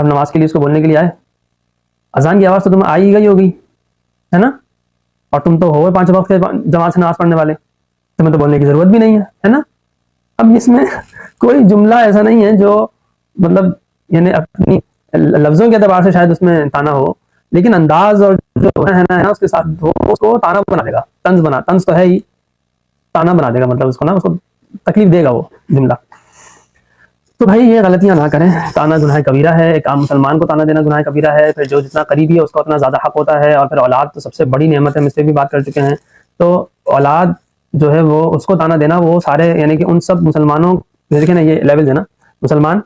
اب نماز کے لیے اس کو بولنے کے لیے آئے, اذان کی آواز تو تمہیں آئی گئی ہوگی ہے نا, اور تم تو ہو 5 وقت کے جماعت سے نماز پڑھنے والے, تمہیں تو بولنے کی ضرورت بھی نہیں ہے نا. اب اس میں کوئی جملہ ایسا نہیں ہے جو مطلب یعنی اپنی لفظوں کے اعتبار سے شاید اس میں تانا ہو, لیکن انداز اور جو ہے نا اس کے ساتھ وہ اس کو تانا بنا دے گا, طنز تو ہے ہی, تانا بنا دے گا, مطلب اس کو نا اس کو تکلیف دے گا وہ جملہ. تو بھائی یہ غلطیاں نہ کریں, تانا گناہ کبیرہ ہے, ایک عام مسلمان کو تانا دینا گناہ کبیرہ ہے. پھر جو جتنا قریبی ہے اس کا اتنا زیادہ حق ہوتا ہے, اور پھر اولاد تو سب سے بڑی نعمت ہے, ہم اس سے بھی بات کر چکے ہیں. تو اولاد جو ہے وہ اس کو تانا دینا, وہ سارے یعنی کہ ان سب مسلمانوں, دیکھیں نا یہ لیول ہے نا, مسلمان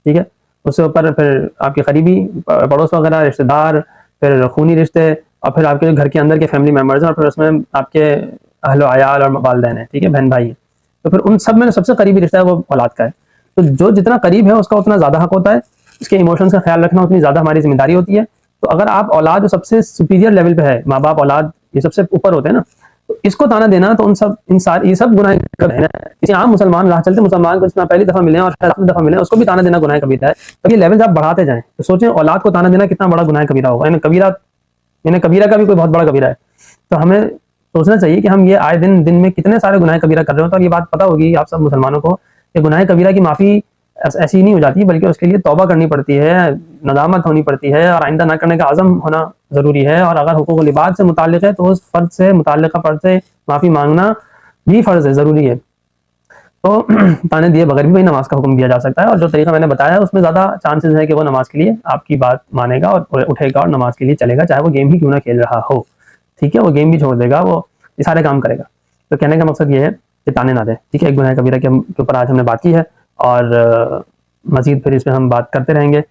ٹھیک ہے, اس کے اوپر پھر آپ کے قریبی پڑوس وغیرہ, رشتہ دار, پھر خونی رشتے, اور پھر آپ کے گھر کے اندر کے فیملی ممبرز ہیں, اور پھر اس میں آپ کے اہل و عیال اور والدین ہیں, ٹھیک ہے, بہن بھائی ہیں. تو پھر ان سب میں سب سے قریبی رشتہ ہے وہ اولاد کا ہے. تو جو جتنا قریب ہے اس کا اتنا زیادہ حق ہوتا ہے, اس کے ایموشنز کا خیال رکھنا اتنی زیادہ ہماری ذمہ داری ہوتی ہے. تو اگر آپ اولاد جو سب سے سپیریئر لیول پہ ہے, ماں باپ اولاد یہ سب سے اوپر ہوتے ہیں نا, تو اس کو تانا دینا تو یہ سب گناہ کبیرہ ہے. کسی عام مسلمان راہ چلتے مسلمان کو جتنا پہلی دفعہ ملے اور آخری دفعہ ملے اس کو بھی تانا دینا گناہ کبیرہ ہے. تو یہ لیول آپ بڑھاتے جائیں تو سوچیں اولاد کو تانا دینا کتنا بڑا گناہ کبیرہ ہوگا, یعنی کبیرہ کا بھی کوئی بہت بڑا کبیرہ ہے. تو ہمیں سوچنا چاہیے کہ ہم یہ آئے دن میں کتنے سارے گناہ کبیرہ کر رہے ہوتے ہیں. اور یہ بات پتہ ہوگی آپ سب مسلمانوں کو کہ گناہ کبیرہ کی معافی ایسی نہیں ہو جاتی, بلکہ اس کے لیے توبہ کرنی پڑتی ہے, ندامت ہونی پڑتی ہے, اور آئندہ نہ کرنے کا عزم ہونا ضروری ہے. اور اگر حقوق العباد سے متعلق ہے تو اس فرد سے متعلقہ فرد سے معافی مانگنا بھی فرض ہے, ضروری ہے. تو تانے دیے بغیر بھی نماز کا حکم دیا جا سکتا ہے, اور جو طریقہ میں نے بتایا اس میں زیادہ چانسز ہے کہ وہ نماز کے لیے آپ کی بات مانے گا اور اٹھے گا اور نماز کے لیے چلے گا, چاہے وہ گیم ہی کیوں نہ کھیل رہا ہو. ٹھیک ہے, وہ گیم بھی چھوڑ دے گا, وہ یہ سارے کام کرے گا. تو کہنے کا مقصد یہ ہے کہ تانے نہ دیں. ٹھیک ہے, ایک گناہ کبیرہ کے اوپر آج ہم نے بات کی ہے, اور مزید پھر اس پہ ہم بات کرتے رہیں گے.